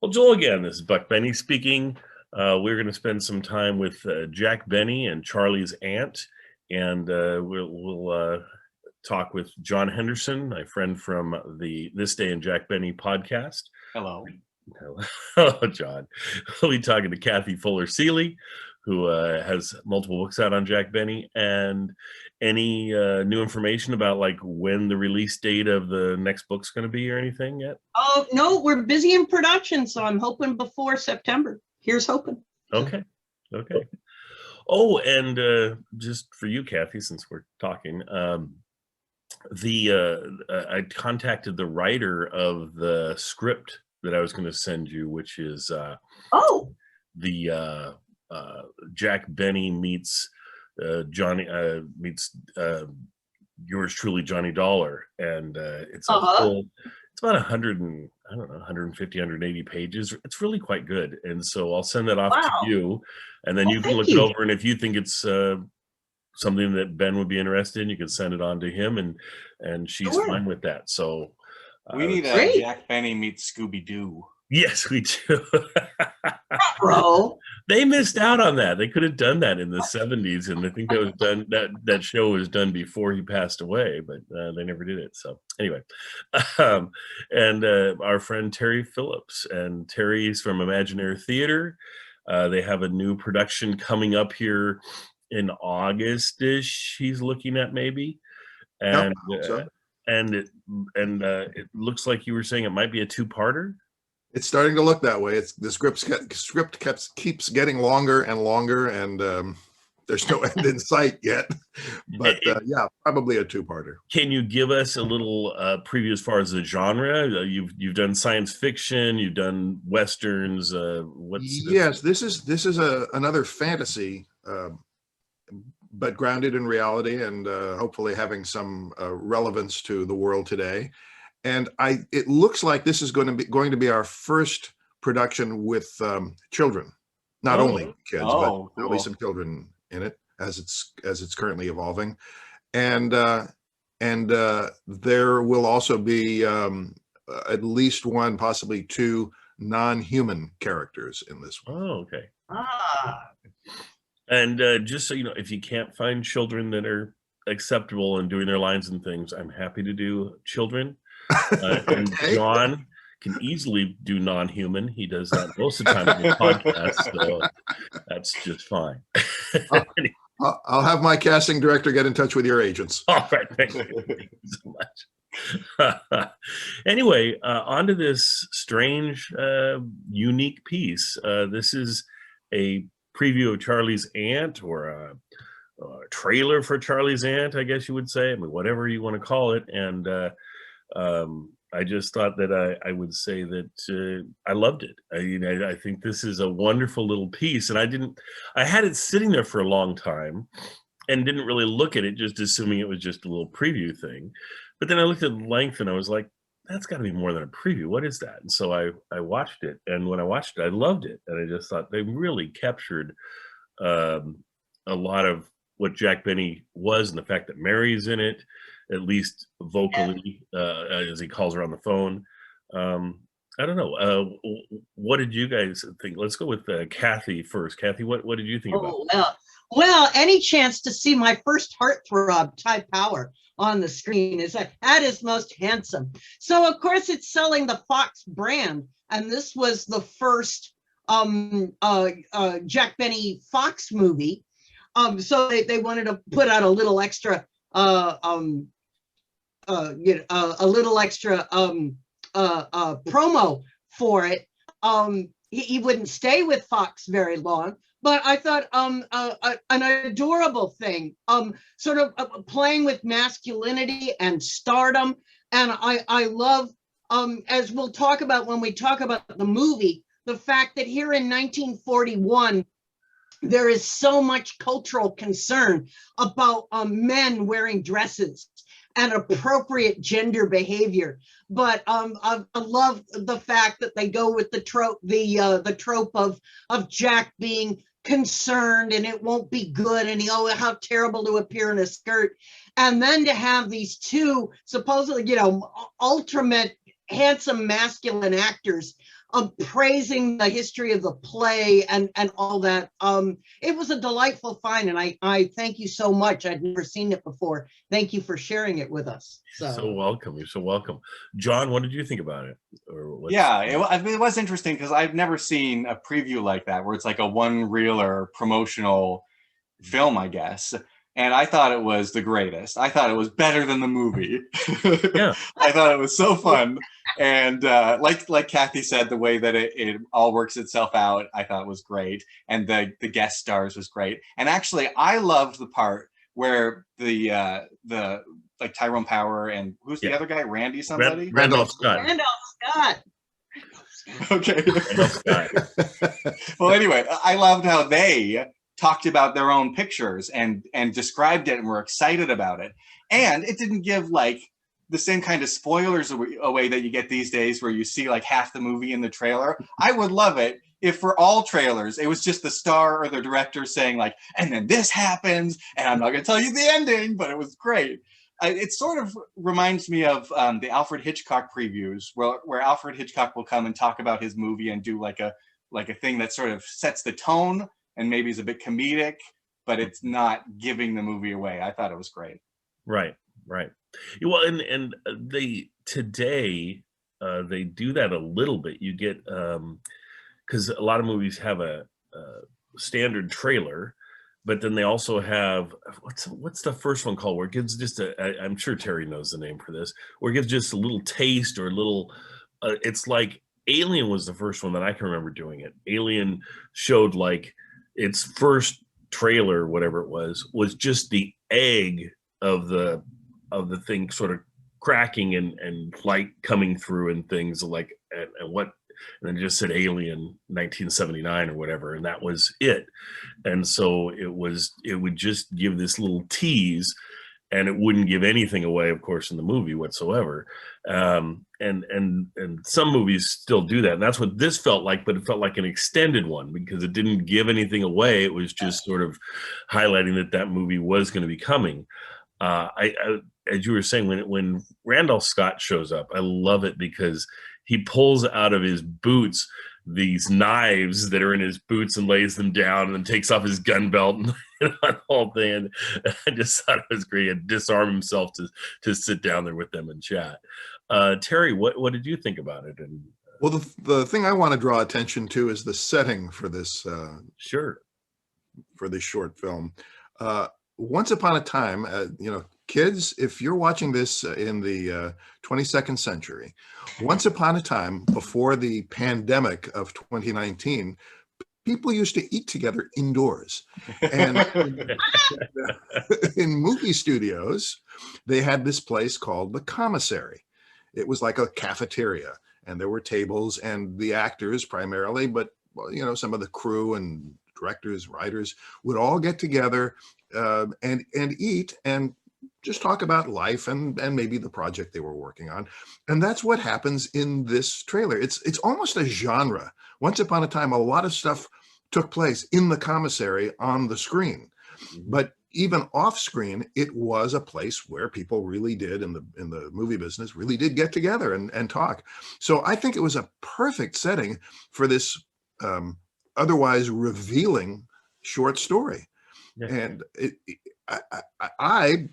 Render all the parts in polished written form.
Well, Joel, again, this is Buck Benny speaking. We're going to spend some time with Jack Benny and Charlie's aunt, and we'll talk with John Henderson, my friend from the This Day in Jack Benny podcast. Hello. Hello, John. We'll be talking to Kathy Fuller-Seeley, who has multiple books out on Jack Benny, and any new information about like when the release date of the next book's going to be or anything yet? Oh, no, we're busy in production, so I'm hoping before September. Here's hoping. Okay. Oh, and just for you, Kathy, since we're talking, I contacted the writer of the script that I was going to send you, which is the Jack Benny meets Johnny meets yours truly, Johnny Dollar, and it's a full, it's about 150, 180 pages. It's really quite good, and so I'll send that off to you, and then you can look it over, and if you think it's something that Ben would be interested in, you can send it on to him, and she's fine with that. So we need a Jack Benny meets Scooby-Doo. Yes, we do. Bro, they missed out on that. They could have done that in the 70s, and I think that was done. That show was done before he passed away, but they never did it. So anyway, and our friend Terry Phillips, and Terry's from Imaginary Theater. They have a new production coming up here in August-ish. He's looking at maybe, and it looks like you were saying it might be a two-parter. It's starting to look that way. It's the script keeps getting longer and longer, and there's no end in sight yet. But yeah, probably a two-parter. Can you give us a little preview as far as the genre? You've done science fiction, you've done westerns. Yes, this is another fantasy, but grounded in reality, and hopefully having some relevance to the world today. And it looks like this is going to be our first production with children, not only kids, but there'll be some children in it as it's currently evolving, and there will also be at least one, possibly two non-human characters in this one. Oh, okay. And just so you know, if you can't find children that are acceptable and doing their lines and things, I'm happy to do children. And John can easily do non-human. He does that most of the time in the podcast, so that's just fine. I'll have my casting director get in touch with your agents. All right, thank you so much. Anyway, on to this strange, unique piece. This is a preview of Charlie's Aunt, or a trailer for Charlie's Aunt, I guess you would say. I mean, whatever you want to call it, and I just thought that I would say that I loved it. I think this is a wonderful little piece, and I had it sitting there for a long time and didn't really look at it, just assuming it was just a little preview thing. But then I looked at the length and I was like, that's got to be more than a preview. What is that? And so I watched it, and when I watched it, I loved it. And I just thought they really captured a lot of what Jack Benny was, and the fact that Mary's in it, at least vocally, as he calls her on the phone. I don't know. What did you guys think? Let's go with Kathy first. Kathy, what did you think about it? Well, any chance to see my first heartthrob, Ty Power, on the screen is that is most handsome. So of course it's selling the Fox brand, and this was the first Jack Benny Fox movie. So they wanted to put out a little extra promo for it. He wouldn't stay with Fox very long, but I thought an adorable thing, sort of playing with masculinity and stardom. And I love, as we'll talk about when we talk about the movie, the fact that here in 1941, there is so much cultural concern about men wearing dresses and appropriate gender behavior. But I love the fact that they go with the trope of Jack being concerned and it won't be good, and how terrible to appear in a skirt. And then to have these two supposedly, ultimate handsome masculine actors praising the history of the play and all that. It was a delightful find, and I thank you so much. I'd never seen it before. Thank you for sharing it with us. So welcome. You're so welcome. John, what did you think about it? Yeah, it was interesting because I've never seen a preview like that where it's like a one reel or promotional film, I guess. And I thought it was the greatest. I thought it was better than the movie. Yeah. I thought it was so fun. And like Kathy said, the way that it all works itself out, I thought was great. And the guest stars was great. And actually, I loved the part where the like Tyrone Power and who's the other guy? Randy somebody? Randolph Scott. Randolph Scott. Okay. Randolph Scott. Well, anyway, I loved how they talked about their own pictures and described it and were excited about it. And it didn't give like the same kind of spoilers away that you get these days where you see like half the movie in the trailer. I would love it if for all trailers, it was just the star or the director saying like, and then this happens, and I'm not going to tell you the ending, but it was great. It sort of reminds me of the Alfred Hitchcock previews where Alfred Hitchcock will come and talk about his movie and do like a thing that sort of sets the tone and maybe is a bit comedic, but it's not giving the movie away. I thought it was great. Right. Well, and they today they do that a little bit. You get because a lot of movies have a standard trailer, but then they also have what's the first one called where it gives just I'm sure Terry knows the name for this, where it gives just a little taste or a little. It's like Alien was the first one that I can remember doing it. Alien showed like its first trailer, whatever it was just the egg of the thing sort of cracking and light coming through and things like and then it just said Alien 1979 or whatever, and that was it. And so it would just give this little tease, and it wouldn't give anything away, of course, in the movie whatsoever. And some movies still do that, and that's what this felt like. But it felt like an extended one because it didn't give anything away. It was just sort of highlighting that movie was going to be coming. As you were saying, when Randolph Scott shows up, I love it because he pulls out of his boots these knives that are in his boots and lays them down and then takes off his gun belt and the whole thing. And I just thought it was great. And disarm himself to sit down there with them and chat. Terry, what did you think about it? And well, the thing I want to draw attention to is the setting for this. Sure. For this short film. Once upon a time, kids, if you're watching this in the 22nd century, once upon a time, before the pandemic of 2019, people used to eat together indoors. And in movie studios, they had this place called the commissary. It was like a cafeteria, and there were tables, and the actors primarily, but some of the crew and directors, writers would all get together and eat and just talk about life and maybe the project they were working on. And that's what happens in this trailer. It's almost a genre. Once upon a time, a lot of stuff took place in the commissary on the screen, but even off screen, it was a place where people really did in the movie business really did get together and talk. So I think it was a perfect setting for this otherwise revealing short story. Yeah. And I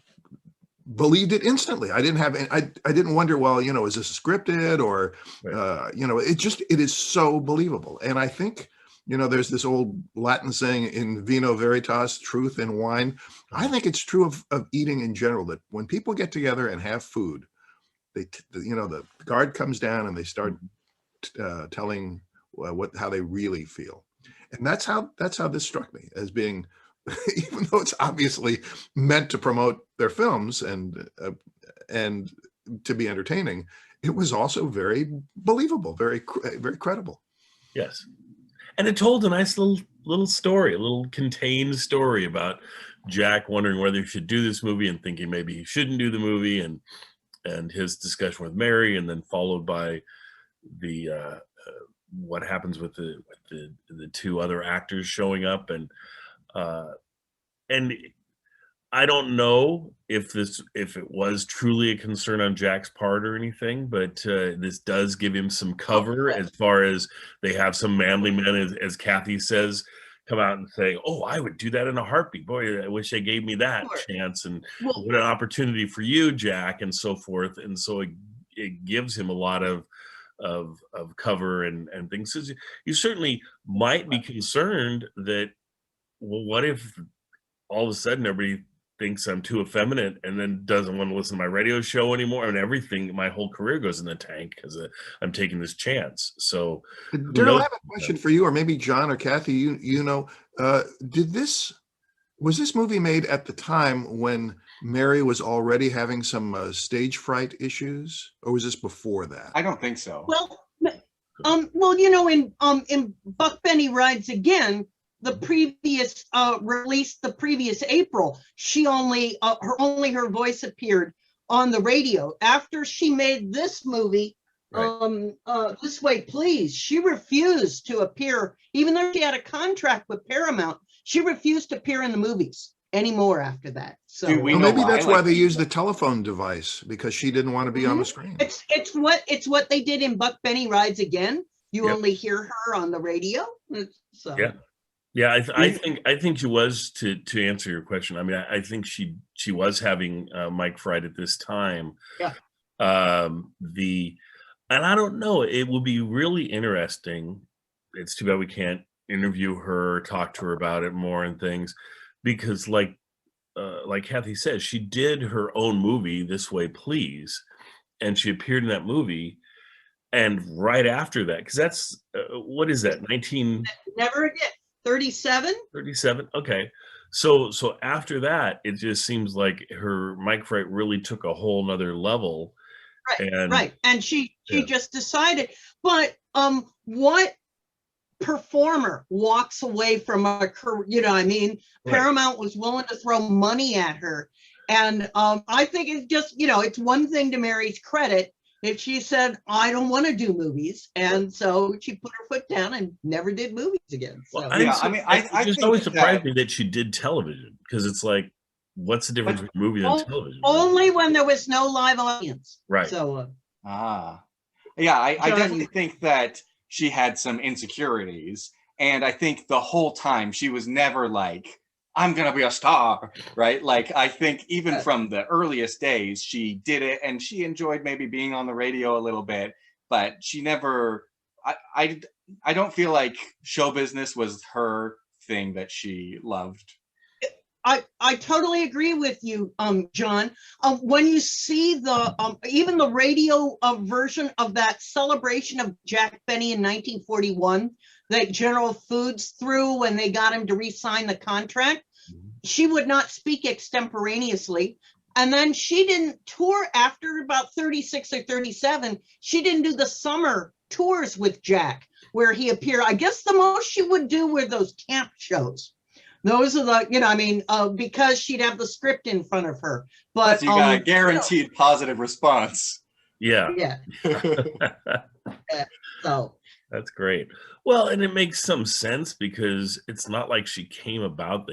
believed it instantly. I didn't wonder, well, is this scripted or, right. It is so believable. And I think, there's this old Latin saying, in vino veritas, truth in wine. I think it's true of eating in general, that when people get together and have food, the guard comes down and they start telling how they really feel. And that's how this struck me as being, even though it's obviously meant to promote their films and to be entertaining, it was also very believable, very, very credible. Yes. And it told a nice little story, a little contained story about Jack wondering whether he should do this movie and thinking maybe he shouldn't do the movie, and his discussion with Mary, and then followed by the what happens with the two other actors showing up, and I don't know if it was truly a concern on Jack's part or anything, but this does give him some cover as far as they have some manly men, as Kathy says, come out and say, "Oh, I would do that in a heartbeat. Boy, I wish they gave me that chance, and Well, what an opportunity for you, Jack," and so forth. And so it gives him a lot of cover and things. So you certainly might be concerned that, well, what if all of a sudden everybody thinks I'm too effeminate and then doesn't want to listen to my radio show anymore, and everything, my whole career goes in the tank because I'm taking this chance. So who Daryl, I knows? have a question for you, or maybe John or Kathy. Was this movie made at the time when Mary was already having some stage fright issues, or was this before that? I don't think so. well, in Buck Benny Rides Again, the previous release, the previous April, she only her voice appeared on the radio. After she made this movie, Right. This Way Please, she refused to appear, even though she had a contract with Paramount. She refused to appear in the movies anymore after that. So Do we Well, know maybe that's why? why Like, they used the telephone device, because she didn't want to be on the screen. it's what they did in Buck Benny Rides Again. You Yep. only hear her on the radio. So Yeah. Yeah, I think she was, to answer your question. I mean, I think she was having mic fright at this time. Yeah. And I don't know. It will be really interesting. It's too bad we can't interview her, talk to her about it more and things, because like Kathy says, she did her own movie, This Way Please, and she appeared in that movie. And right after that, because that's what is that, 1937? never again. 37. Okay. So after that, it just seems like her mic fright really took a whole nother level. Right. And she Yeah. just decided. But what performer walks away from a career? You know, I mean, Right. Paramount was willing to throw money at her. And I think it's just, it's one thing to Mary's credit if she said, I don't want to do movies. And so she put her foot down and never did movies again. So. Well, Yeah, I mean, I it just think always surprised that- me that she did television, because it's like, what's the difference between movie and television? Only when there was no live audience. Right. So yeah, I definitely think that she had some insecurities, and I think the whole time she was never like, I'm gonna be a star, right? Like, I think even from the earliest days, she did it, and she enjoyed maybe being on the radio a little bit, but she never. I don't feel like show business was her thing that she loved. I totally agree with you, John. When you see the even the radio version of that celebration of Jack Benny in 1941 that General Foods threw when they got him to re-sign the contract, she would not speak extemporaneously. And then she didn't tour after about 36 or 37. She didn't do the summer tours with Jack where he appeared. I guess the most she would do were those camp shows. Those are the, because she'd have the script in front of her. But you got a guaranteed positive response. Yeah. Yeah. So That's great. Well, and it makes some sense, because it's not like she came about.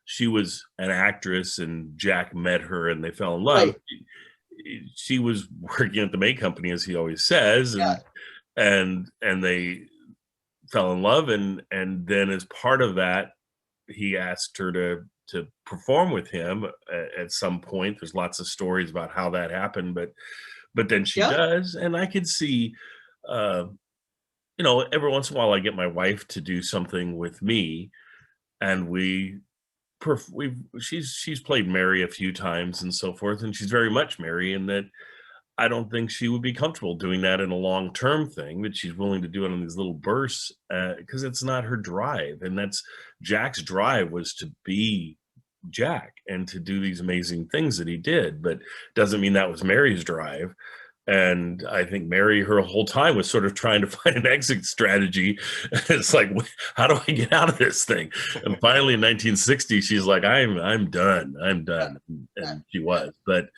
She was an actress and Jack met her and they fell in love. Right. She was working at the May Company, as he always says, and they fell in love, and then as part of that, he asked her to perform with him at some point. There's lots of stories about how that happened, but then she does, and I could see, every once in a while I get my wife to do something with me, and she's played Mary a few times and so forth, and she's very much Mary, and that I don't think she would be comfortable doing that in a long-term thing, that she's willing to do it in these little bursts, because it's not her drive. And that's Jack's drive, was to be Jack and to do these amazing things that he did, but doesn't mean that was Mary's drive. And I think Mary, her whole time, was sort of trying to find an exit strategy. It's like, how do I get out of this thing? And finally in 1960, she's like, I'm done. And she was. But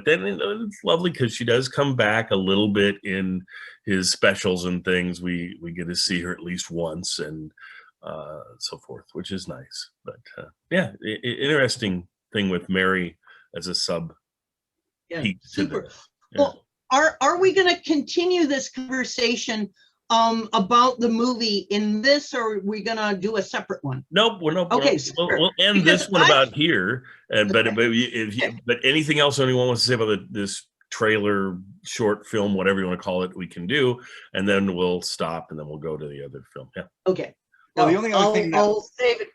then it's lovely, because she does come back a little bit in his specials and things. We get to see her at least once, and so forth, which is nice. But interesting thing with Mary as a sub Yeah, piece to super. this. Yeah. Well, are we going to continue this conversation about the movie in this, or are we going to do a separate one? Nope, we're not. Okay, We'll end because this one about here. But anything else anyone wants to say about this trailer, short film, whatever you want to call it, we can do, and then we'll stop, and then we'll go to the other film. Yeah. Okay. Well, the only other thing I'll save it.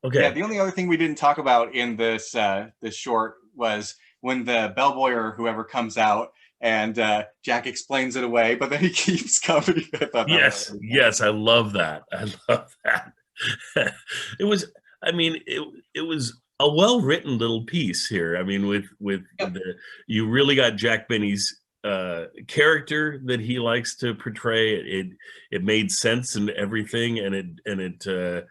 Okay. Yeah, the only other thing we didn't talk about in this this short was when the bellboy or whoever comes out and Jack explains it away, but then he keeps coming. Yes, yes, I love that. I love that. It was, I mean, it was a well-written little piece here. I mean, with you really got Jack Benny's character that he likes to portray. It made sense and everything, and it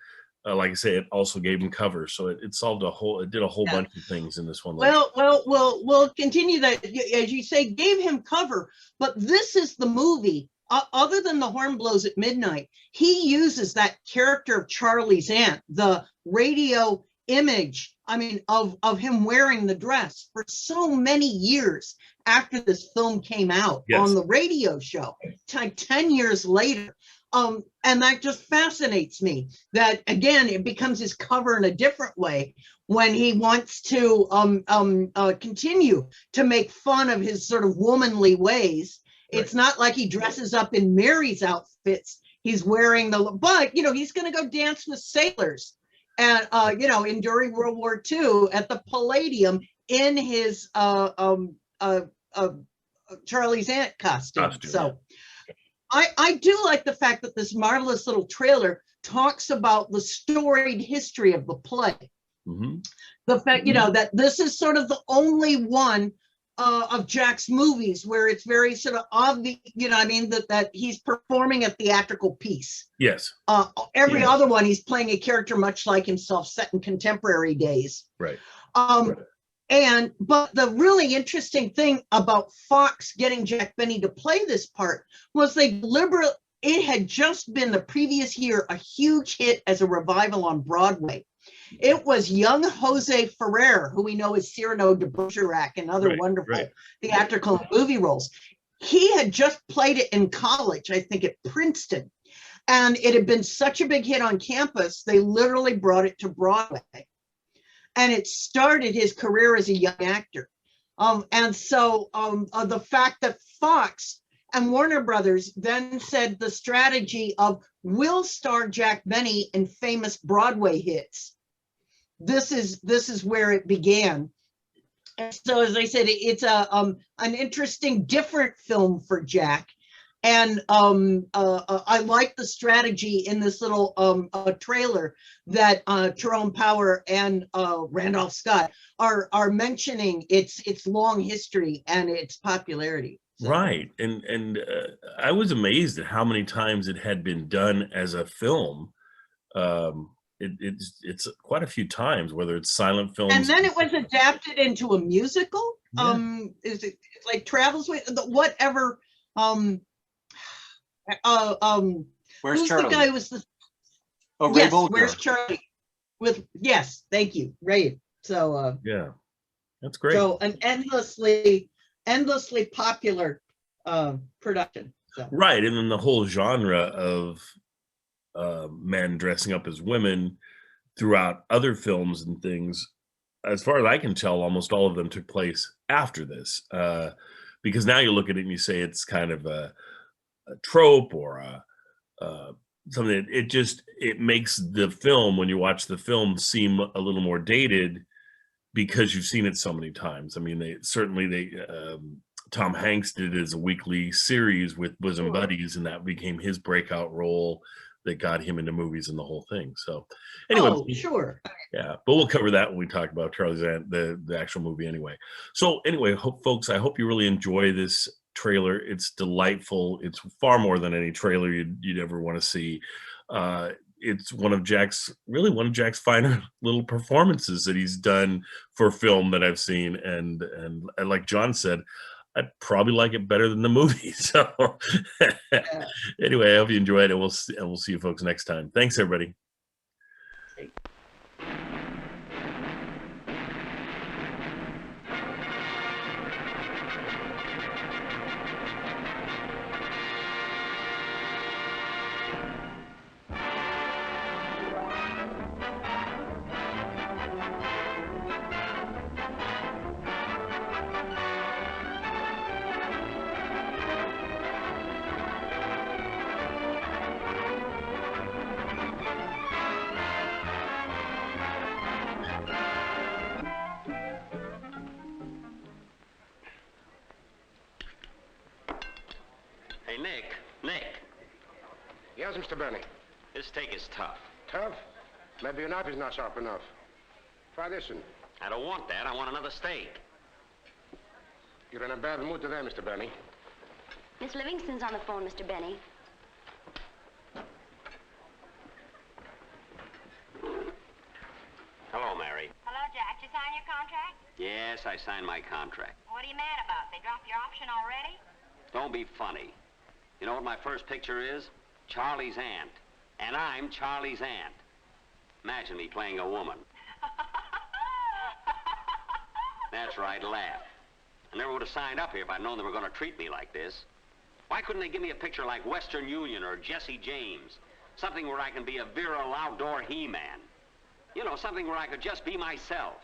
like I say, it also gave him cover, so it did a whole bunch of things in this one. Well, we'll continue that. As you say, gave him cover, but this is the movie. Other than the horn blows at midnight, he uses that character of Charlie's aunt, the radio image, I mean, of him wearing the dress for so many years after this film came out on the radio show, 10 years later. And that just fascinates me, that again, it becomes his cover in a different way when he wants to continue to make fun of his sort of womanly ways. It's not like he dresses up in Mary's outfits. He's wearing but you know, he's going to go dance with sailors, and you know, during World War II at the Palladium in his Charlie's aunt costume. So. I do like the fact that this marvelous little trailer talks about the storied history of the play. Mm-hmm. The fact, you know, that this is sort of the only one of Jack's movies where it's very sort of obvious, you know, I mean, that he's performing a theatrical piece. Yes. Every other one, he's playing a character much like himself, set in contemporary days. Right. But the really interesting thing about Fox getting Jack Benny to play this part was it had just been the previous year a huge hit as a revival on Broadway. It was young Jose Ferrer, who we know as Cyrano de Bergerac and other wonderful theatrical and movie roles. He had just played it in college, I think at Princeton, and it had been such a big hit on campus, they literally brought it to Broadway. And it started his career as a young actor. And so the fact that Fox and Warner Brothers then said the strategy of, we'll star Jack Benny in famous Broadway hits. This is where it began. And so, as I said, it's an interesting, different film for Jack. And I like the strategy in this little trailer that Tyrone Power and Randolph Scott are mentioning its long history and its popularity. So. Right, and I was amazed at how many times it had been done as a film. It's quite a few times, whether it's silent films. And then it was adapted into a musical. Yeah. Is it like Travels with whatever? Where's who's Charlie? The guy who was the Ray Bolger. Where's Charlie? Thank you, Ray. So yeah, that's great. So an endlessly popular production. So. Right, and then the whole genre of men dressing up as women throughout other films and things, as far as I can tell, almost all of them took place after this, because now you look at it and you say it's kind of a trope or something. It makes the film, when you watch the film, seem a little more dated because you've seen it so many times. I mean, Tom Hanks did it as a weekly series with Bosom Buddies, and that became his breakout role that got him into movies and the whole thing. So anyway, sure. Yeah, but we'll cover that when we talk about Charlie's Aunt, the actual movie anyway. So anyway, folks, I hope you really enjoy this trailer. It's delightful. It's far more than any trailer you'd ever want to see. It's one of Jack's finer little performances that he's done for film that I've seen, and like John said, I'd probably like it better than the movie. So anyway, I hope you enjoyed it, and we'll see you folks next time. Thanks, everybody. Hey, Nick. Nick. Yes, Mr. Benny. This steak is tough. Tough? Maybe your knife is not sharp enough. Try this one. I don't want that. I want another steak. You're in a bad mood today, Mr. Benny. Miss Livingston's on the phone, Mr. Benny. Hello, Mary. Hello, Jack. Did you sign your contract? Yes, I signed my contract. What are you mad about? They dropped your option already? Don't be funny. You know what my first picture is? Charlie's aunt. And I'm Charlie's aunt. Imagine me playing a woman. That's right, laugh. I never would have signed up here if I'd known they were going to treat me like this. Why couldn't they give me a picture like Western Union or Jesse James? Something where I can be a virile outdoor He-Man. You know, something where I could just be myself.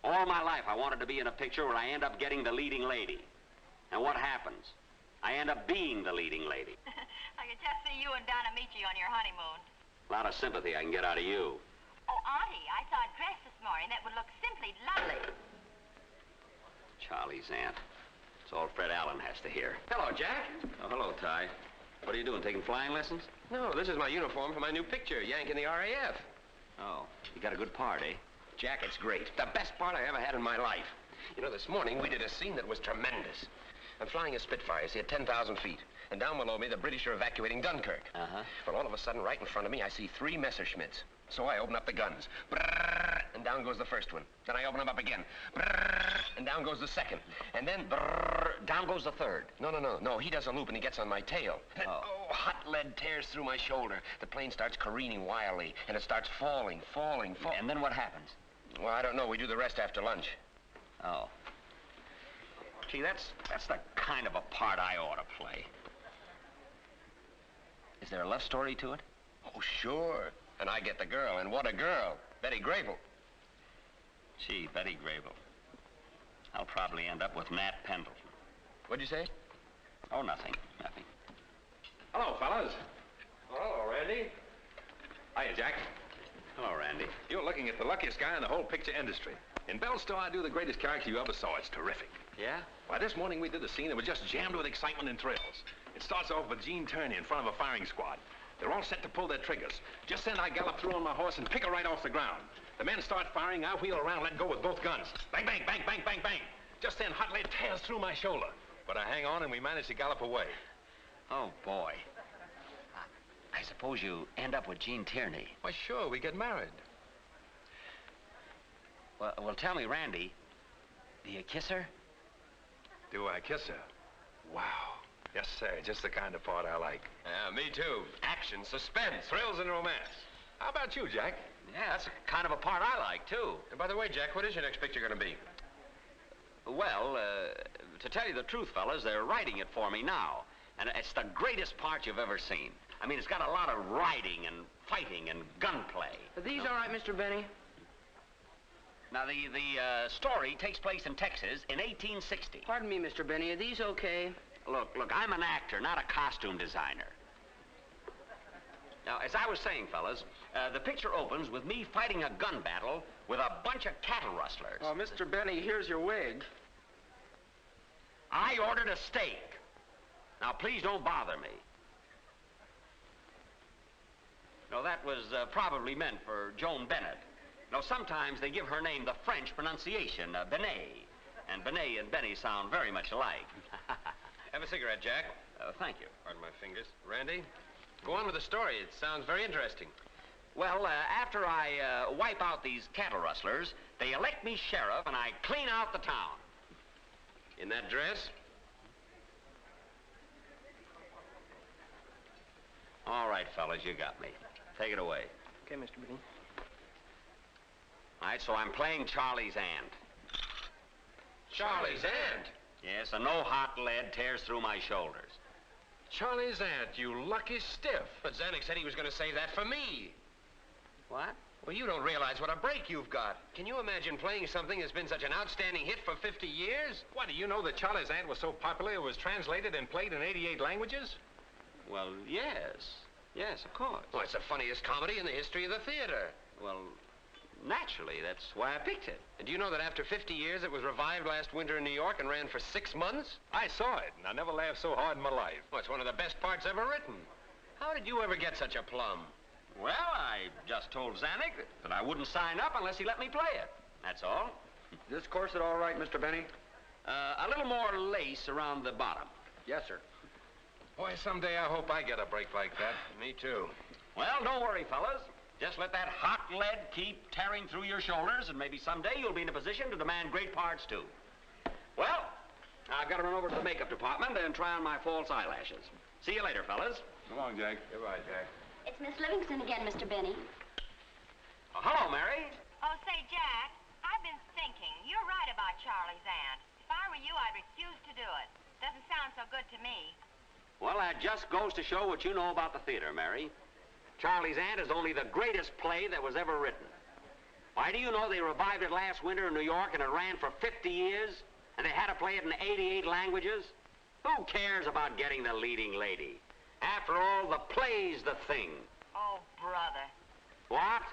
All my life I wanted to be in a picture where I end up getting the leading lady. And what happens? I end up being the leading lady. I could just see you and Donna Michi on your honeymoon. A lot of sympathy I can get out of you. Oh, Auntie, I saw a dress this morning that would look simply lovely. Charlie's aunt. It's all Fred Allen has to hear. Hello, Jack. Oh, hello, Ty. What are you doing, taking flying lessons? No, this is my uniform for my new picture, Yank in the RAF. Oh, you got a good part, eh? Jack, it's great. The best part I ever had in my life. You know, this morning we did a scene that was tremendous. I'm flying a Spitfire, see, at 10,000 feet. And down below me, the British are evacuating Dunkirk. Uh-huh. Well, all of a sudden, right in front of me, I see 3 Messerschmitts. So I open up the guns. Brrr, and down goes the first one. Then I open them up again. Brrr, and down goes the second. And then brrr, down goes the third. No, he does a loop and he gets on my tail. Oh. Hot lead tears through my shoulder. The plane starts careening wildly, and it starts falling. And then what happens? Well, I don't know. We do the rest after lunch. Oh. Gee, that's the kind of a part I ought to play. Is there a love story to it? Oh, sure. And I get the girl, and what a girl. Betty Grable. Gee, Betty Grable. I'll probably end up with Nat Pendleton. What'd you say? Oh, nothing. Hello, fellas. Hello, Randy. Hiya, Jack. Hello, Randy. You're looking at the luckiest guy in the whole picture industry. In Belstow, I do the greatest character you ever saw. It's terrific. Yeah? Why, this morning we did a scene that was just jammed with excitement and thrills. It starts off with Gene Tierney in front of a firing squad. They're all set to pull their triggers. Just then I gallop through on my horse and pick her right off the ground. The men start firing, I wheel around, let go with both guns. Bang, bang, bang, bang, bang, bang. Just then hot lead tears through my shoulder. But I hang on and we manage to gallop away. Oh, boy. I suppose you end up with Gene Tierney. Why, sure, we get married. Well, tell me, Randy, do you kiss her? Do I kiss her? Wow. Yes, sir, just the kind of part I like. Yeah, me too. Action, suspense. Thrills and romance. How about you, Jack? Yeah, that's the kind of a part I like, too. And by the way, Jack, what is your next picture going to be? Well, to tell you the truth, fellas, they're writing it for me now. And it's the greatest part you've ever seen. I mean, it's got a lot of riding and fighting and gunplay. Are these all right, Mr. Benny? Now, the story takes place in Texas in 1860. Pardon me, Mr. Benny. Are these okay? Look, I'm an actor, not a costume designer. Now, as I was saying, fellas, the picture opens with me fighting a gun battle with a bunch of cattle rustlers. Oh, Mr. Benny, here's your wig. I ordered a steak. Now, please don't bother me. No, that was probably meant for Joan Bennett. Now, sometimes they give her name the French pronunciation, Benet. And Benet and Benny sound very much alike. Have a cigarette, Jack. Thank you. Pardon my fingers. Randy, go on with the story. It sounds very interesting. Well, after I wipe out these cattle rustlers, they elect me sheriff and I clean out the town. In that dress? All right, fellas, you got me. Take it away. Okay, Mr. Benny. All right, so I'm playing Charlie's aunt. Charlie's aunt? Yes, and no hot lead tears through my shoulders. Charlie's aunt, you lucky stiff. But Zanuck said he was going to save that for me. What? Well, you don't realize what a break you've got. Can you imagine playing something that's been such an outstanding hit for 50 years? What, do you know that Charlie's aunt was so popular it was translated and played in 88 languages? Well, yes. Yes, of course. Well, it's the funniest comedy in the history of the theater. Well, Naturally, that's why I picked it. And do you know that after 50 years, it was revived last winter in New York and ran for 6 months? I saw it, and I never laughed so hard in my life. Well, it's one of the best parts ever written. How did you ever get such a plum? Well, I just told Zanuck that I wouldn't sign up unless he let me play it. That's all. Is this corset all right, Mr. Benny? A little more lace around the bottom. Yes, sir. Boy, someday I hope I get a break like that. Me too. Well, don't worry, fellas. Just let that hot lead keep tearing through your shoulders, and maybe someday you'll be in a position to demand great parts, too. Well, I've got to run over to the makeup department and try on my false eyelashes. See you later, fellas. Come on, Jack. Goodbye, Jack. It's Miss Livingston again, Mr. Benny. Oh, hello, Mary. Oh, say, Jack, I've been thinking. You're right about Charlie's aunt. If I were you, I'd refuse to do it. Doesn't sound so good to me. Well, that just goes to show what you know about the theater, Mary. Charlie's Aunt is only the greatest play that was ever written. Why, do you know they revived it last winter in New York and it ran for 50 years? And they had to play it in 88 languages? Who cares about getting the leading lady? After all, the play's the thing. Oh, brother. What?